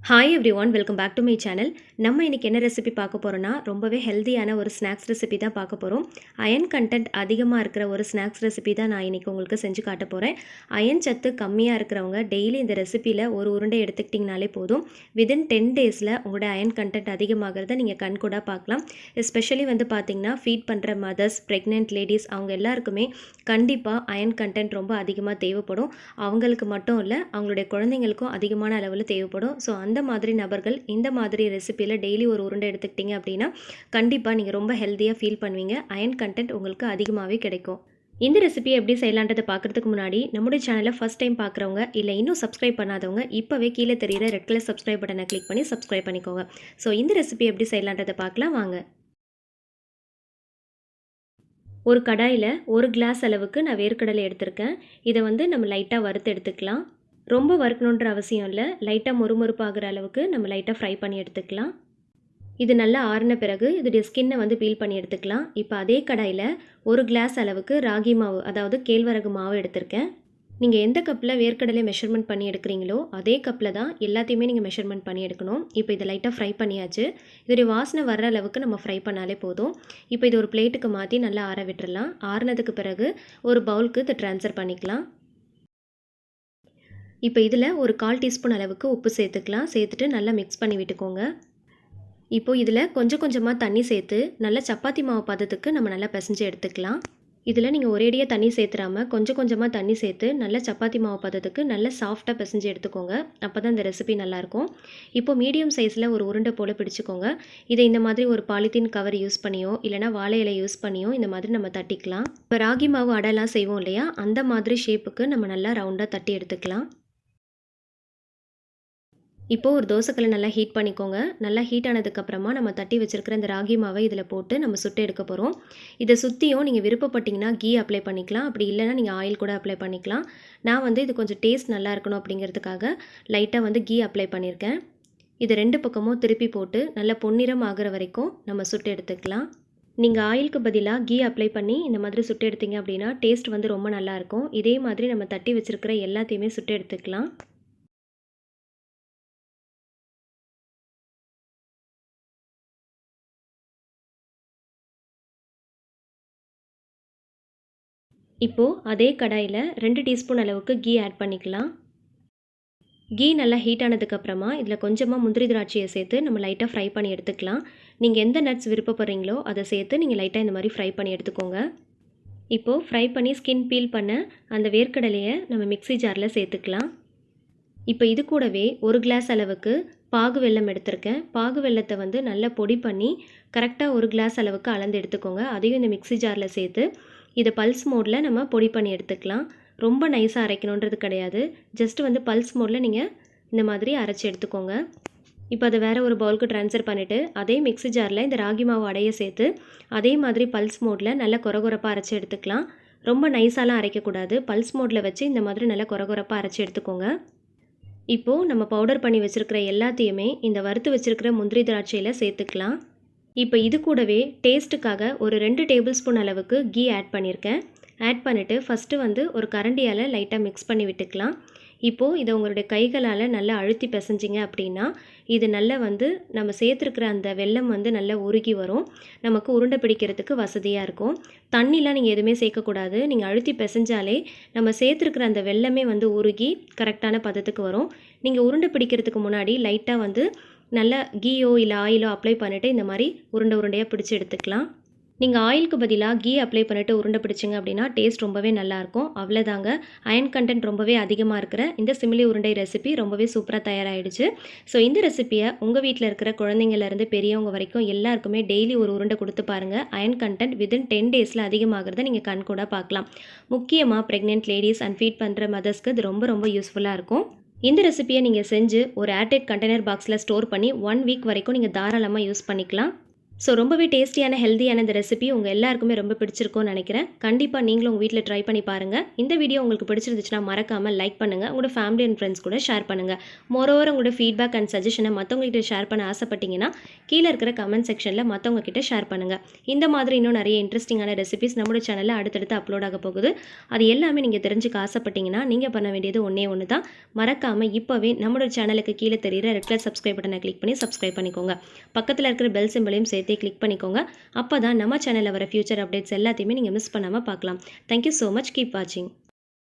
Hi everyone, welcome back to my channel. நம்ம இன்றைக்கி என்ன ரெசிபி பார்க்க போகிறோன்னா, ரொம்பவே ஹெல்த்தியான ஒரு ஸ்நாக்ஸ் ரெசிபி தான் பார்க்க போகிறோம். அயன் கண்டென்ட் அதிகமாக இருக்கிற ஒரு ஸ்நாக்ஸ் ரெசிபி தான் நான் இன்றைக்கி உங்களுக்கு செஞ்சு காட்ட போகிறேன். அயன் சத்து கம்மியாக இருக்கிறவங்க டெய்லி இந்த ரெசிப்பியில் ஒரு உருண்டை எடுத்துக்கிட்டிங்கனாலே போதும். வித்தின் 10 டேஸில் உங்களோட அயன் கண்டென்ட் அதிகமாகிறத நீங்கள் கண்கூடாக பார்க்கலாம். எஸ்பெஷலி பார்த்திங்கன்னா ஃபீட் பண்ணுற மதர்ஸ், ப்ரெக்னென்ட் லேடிஸ் அவங்க எல்லாருக்குமே கண்டிப்பாக அயன் கண்டென்ட் ரொம்ப அதிகமாக தேவைப்படும். அவங்களுக்கு மட்டும் இல்லை, அவங்களுடைய குழந்தைங்களுக்கும் அதிகமான அளவில் தேவைப்படும். ஸோ அந்த மாதிரி நபர்கள் இந்த மாதிரி ரெசிப்பியில் டெய்லி ஒரு உருண்டை எடுத்துக்கிட்டிங்க அப்படின்னா கண்டிப்பாக நீங்கள் ரொம்ப ஹெல்த்தியாக ஃபீல் பண்ணுவீங்க. அயன் கண்டென்ட் உங்களுக்கு அதிகமாகவே கிடைக்கும். இந்த ரெசிபியை எப்படி செய்யலான்றதை பார்க்குறதுக்கு முன்னாடி நம்முடைய சேனலை ஃபஸ்ட் டைம் பார்க்குறவங்க இல்லை இன்னும் சப்ஸ்கிரைப் பண்ணாதவங்க இப்போவே கீழே தெரியிற ரெட் கலர் சப்ஸ்கிரைப் பட்டனை கிளிக் பண்ணி சப்ஸ்கிரைப் பண்ணிக்கோங்க. ஸோ இந்த ரெசிபி எப்படி செய்யலான்றதை பார்க்கலாம் வாங்க. ஒரு கடாயில் 1 கிளாஸ் அளவுக்கு நான் வேர்க்கடலை எடுத்திருக்கேன். இதை நம்ம லைட்டாக வறுத்து எடுத்துக்கலாம். ரொம்ப வறுக்கணுன்ற அவசியம் இல்லை. லைட்டாக மொறுமொறுப்பாகிற அளவுக்கு நம்ம லைட்டாக ஃப்ரை பண்ணி எடுத்துக்கலாம். இது நல்லா ஆறின பிறகு இதோடைய ஸ்கின்னை பீல் பண்ணி எடுத்துக்கலாம். இப்போ அதே கடாயில் 1 கிளாஸ் அளவுக்கு ராகி மாவு, அதாவது கேழ்வரகு மாவு எடுத்திருக்கேன். நீங்கள் எந்த கப்பில் வேர்க்கடலை மெஷர்மெண்ட் பண்ணி எடுக்கிறீங்களோ அதே கப்பில் தான் எல்லாத்தையுமே நீங்கள் மெஷர்மெண்ட் பண்ணி எடுக்கணும். இப்போ இதை லைட்டாக ஃப்ரை பண்ணியாச்சு. இதோடைய வாசனை வர்ற அளவுக்கு நம்ம ஃப்ரை பண்ணாலே போதும். இப்போ இது ஒரு பிளேட்டுக்கு மாற்றி நல்லா ஆற விட்டுறலாம். ஆறினதுக்கு பிறகு ஒரு பவுலுக்கு இதை ட்ரான்ஸ்ஃபர் பண்ணிக்கலாம். இப்போ இதில் ஒரு 1/4 டீஸ்பூன் அளவுக்கு உப்பு சேர்த்துக்கலாம். சேர்த்துட்டு நல்லா மிக்ஸ் பண்ணி விட்டுக்கோங்க. இப்போது இதில் கொஞ்சம் கொஞ்சமாக தண்ணி சேர்த்து நல்லா சப்பாத்தி மாவு பதத்துக்கு நம்ம நல்லா பிசைஞ்சு எடுத்துக்கலாம். இதில் நீங்கள் ஒரேடியாக தண்ணி சேர்த்துறாமல் கொஞ்சம் கொஞ்சமாக தண்ணி சேர்த்து நல்லா சப்பாத்தி மாவு பதத்துக்கு நல்லா சாஃப்டாக பிசைஞ்சு எடுத்துக்கோங்க. அப்போ தான் இந்த ரெசிபி நல்லாயிருக்கும். இப்போது மீடியம் சைஸில் ஒரு உருண்டை போல் பிடிச்சிக்கோங்க. இதை இந்த மாதிரி ஒரு பாலித்தீன் கவர் யூஸ் பண்ணியோ இல்லைனா வாழை இலை யூஸ் பண்ணியோ இந்த மாதிரி நம்ம தட்டிக்கலாம். இப்போ ராகி மாவு அடைலாம் செய்வோம் இல்லையா, அந்த மாதிரி ஷேப்புக்கு நம்ம நல்லா ரவுண்டாக தட்டி எடுத்துக்கலாம். இப்போது ஒரு தோசைக்கல்லை நல்லா ஹீட் பண்ணிக்கோங்க. நல்லா ஹீட் ஆனதுக்கப்புறமா நம்ம தட்டி வச்சுருக்கிற இந்த ராகி மாவை இதில் போட்டு நம்ம சுட்டு எடுக்க போகிறோம். இதை சுற்றியும் நீங்கள் விருப்பப்பட்டிங்கன்னா கீ அப்ளை பண்ணிக்கலாம். அப்படி இல்லைனா நீங்கள் ஆயில் கூட அப்ளை பண்ணிக்கலாம். நான் இது கொஞ்சம் டேஸ்ட் நல்லா இருக்கணும் அப்படிங்கிறதுக்காக லைட்டாக கீ அப்ளை பண்ணியிருக்கேன். இது 2 பக்கமும் திருப்பி போட்டு நல்லா பொன்னிறம் ஆகிற வரைக்கும் நம்ம சுட்டு எடுத்துக்கலாம். நீங்கள் ஆயிலுக்கு பதிலாக கீ அப்ளை பண்ணி இந்த மாதிரி சுட்டு எடுத்தீங்க அப்படின்னா டேஸ்ட் ரொம்ப நல்லாயிருக்கும். இதே மாதிரி நம்ம தட்டி வச்சுருக்கிற எல்லாத்தையுமே சுட்டு எடுத்துக்கலாம். இப்போது அதே கடாயில் 2 டீஸ்பூன் அளவுக்கு கீ ஆட் பண்ணிக்கலாம். கீ நல்லா ஹீட் ஆனதுக்கப்புறமா இதில் கொஞ்சமாக முந்திரி திராட்சையை சேர்த்து நம்ம லைட்டாக ஃப்ரை பண்ணி எடுத்துக்கலாம். நீங்கள் எந்த நட்ஸ் விருப்பப்படுறீங்களோ அதை சேர்த்து நீங்கள் லைட்டாக இந்த மாதிரி ஃப்ரை பண்ணி எடுத்துக்கோங்க. இப்போது ஃப்ரை பண்ணி ஸ்கின் பீல் பண்ண அந்த வேர்க்கடலையை நம்ம மிக்ஸி ஜாரில் சேர்த்துக்கலாம். இப்போ இது கூடவே 1 கிளாஸ் அளவுக்கு பாகு வெல்லம் எடுத்திருக்கேன். பாகு வெல்லத்தை நல்லா பொடி பண்ணி கரெக்டாக 1 கிளாஸ் அளவுக்கு அளந்து எடுத்துக்கோங்க. அதையும் இந்த மிக்ஸி ஜாரில் சேர்த்து இதை பல்ஸ் மோடில் நம்ம பொடி பண்ணி எடுத்துக்கலாம். ரொம்ப நைஸாக அரைக்கணுன்றது கிடையாது. ஜஸ்ட் பல்ஸ் மோடில் நீங்கள் இந்த மாதிரி அரைச்சி எடுத்துக்கோங்க. இப்போ அதை வேறு ஒரு பவுலுக்கு ட்ரான்ஸ்ஃபர் பண்ணிவிட்டு அதே மிக்ஸி ஜாரில் இந்த ராகி மாவு அடையை சேர்த்து அதே மாதிரி பல்ஸ் மோடில் நல்லா கொரகொரப்பாக அரைச்சி எடுத்துக்கலாம். ரொம்ப நைஸாலாம் அரைக்கக்கூடாது. பல்ஸ் மோடில் வச்சு இந்த மாதிரி நல்லா கொரகொரப்பாக அரைச்சி எடுத்துக்கோங்க. இப்போது நம்ம பவுடர் பண்ணி வச்சுருக்கிற எல்லாத்தையுமே இந்த வறுத்து வச்சுருக்கிற முந்திரி திராட்சையில் சேர்த்துக்கலாம். இப்போ இது கூடவே டேஸ்ட்டுக்காக ஒரு 2 டேபிள் ஸ்பூன் அளவுக்கு கீ ஆட் பண்ணியிருக்கேன். ஆட் பண்ணிவிட்டு ஃபஸ்ட்டு ஒரு கரண்டியால் லைட்டாக மிக்ஸ் பண்ணி விட்டுக்கலாம். இப்போது இதை உங்களுடைய கைகளால் நல்லா அழுத்தி பிசைஞ்சிங்க அப்படின்னா இது நல்லா நம்ம சேர்த்துருக்கிற அந்த வெல்லம் நல்லா உருகி வரும். நமக்கு உருண்டை பிடிக்கிறதுக்கு வசதியாக இருக்கும். தண்ணிலாம் நீங்கள் எதுவுமே சேர்க்கக்கூடாது. நீங்கள் அழுத்தி பிசைஞ்சாலே நம்ம சேர்த்துருக்கிற அந்த வெல்லமே உருகி கரெக்டான பதத்துக்கு வரும். நீங்கள் உருண்டை பிடிக்கிறதுக்கு முன்னாடி லைட்டாக நல்லா கீயோ இல்லை ஆயிலோ அப்ளை பண்ணிவிட்டு இந்த மாதிரி உருண்டையாக பிடிச்சி எடுத்துக்கலாம். நீங்கள் ஆயிலுக்கு பதிலாக கீ அப்ளை பண்ணிவிட்டு உருண்டை பிடிச்சிங்க அப்படின்னா டேஸ்ட் ரொம்பவே நல்லாயிருக்கும். அவ்வளோதாங்க, அயன் கண்டென்ட் ரொம்பவே அதிகமாக இருக்கிற இந்த சிமிலி உருண்டை ரெசிபி ரொம்பவே சூப்பராக தயாராகிடுச்சு. ஸோ இந்த ரெசிப்பியை உங்கள் வீட்டில் இருக்கிற குழந்தைங்கள்லேருந்து பெரியவங்க வரைக்கும் எல்லாருக்குமே டெய்லி ஒரு உருண்டை கொடுத்து பாருங்கள். அயன் கண்டென்ட் வித்தின் 10 டேஸில் அதிகமாகிறத நீங்கள் கண்கூட பார்க்கலாம். முக்கியமாக ப்ரெக்னென்ட் லேடிஸ் அண்ட் ஃபீட் பண்ணுற மதர்ஸ்க்கு இது ரொம்ப யூஸ்ஃபுல்லாக இருக்கும். இந்த ரெசிபியை நீங்கள் செஞ்சு ஒரு ஏர்டைட் கண்டெய்னர் பாக்ஸில் ஸ்டோர் பண்ணி 1 வீக் வரைக்கும் நீங்கள் தாராளமாக யூஸ் பண்ணிக்கலாம். ஸோ ரொம்பவே டேஸ்டியான ஹெல்த்தியான இந்த ரெசிபி உங்கள் எல்லாருக்குமே ரொம்ப பிடிச்சிருக்கும்னு நினைக்கிறேன். கண்டிப்பாக நீங்களும் உங்கள் வீட்டில் ட்ரை பண்ணி பாருங்கள். இந்த வீடியோ உங்களுக்கு பிடிச்சிருந்துச்சுன்னா மறக்காமல் லைக் பண்ணுங்கள், உங்களோட ஃபேமிலி அண்ட் ஃப்ரெண்ட்ஸ் கூட ஷேர் பண்ணுங்கள். மோரோவர் உங்களோட ஃபீட்பேக் அண்ட் சஜஷனை மற்றவங்ககிட்ட ஷேர் பண்ண ஆசைப்பட்டீங்கன்னா கீழே இருக்கிற கமெண்ட் செக்ஷனில் மற்றவங்க கிட்ட ஷேர் பண்ணுங்கள். இந்த மாதிரி இன்னும் நிறைய இன்ட்ரெஸ்டிங்கான ரெசிபிஸ் நம்மளோட சேனலில் அடுத்தடுத்து அப்லோட் ஆக போகுது. அது எல்லாமே நீங்கள் தெரிஞ்சுக்க ஆசைப்பட்டீங்கன்னா நீங்கள் பண்ண வேண்டியது ஒன்று தான். மறக்காமல் இப்போவே நம்மளோட சேனலுக்கு கீழே தெரிகிற ரெட் கலர் சப்ஸ்கிரைப் பட்டனை கிளிக் பண்ணி சப்ஸ்கிரைப் பண்ணிக்கோங்க. பக்கத்தில் இருக்கிற பெல் சிம்பளையும் சேர்த்தே கிளிக் பண்ணிக்கோங்க. அப்போ தான் நம்ம சேனலில் வர ஃபியூச்சர் அப்டேட்ஸ் எல்லாத்தையுமே நீங்கள் மிஸ் பண்ணாமல் பார்க்கலாம். Thank you so much. கீப் வாட்சிங்.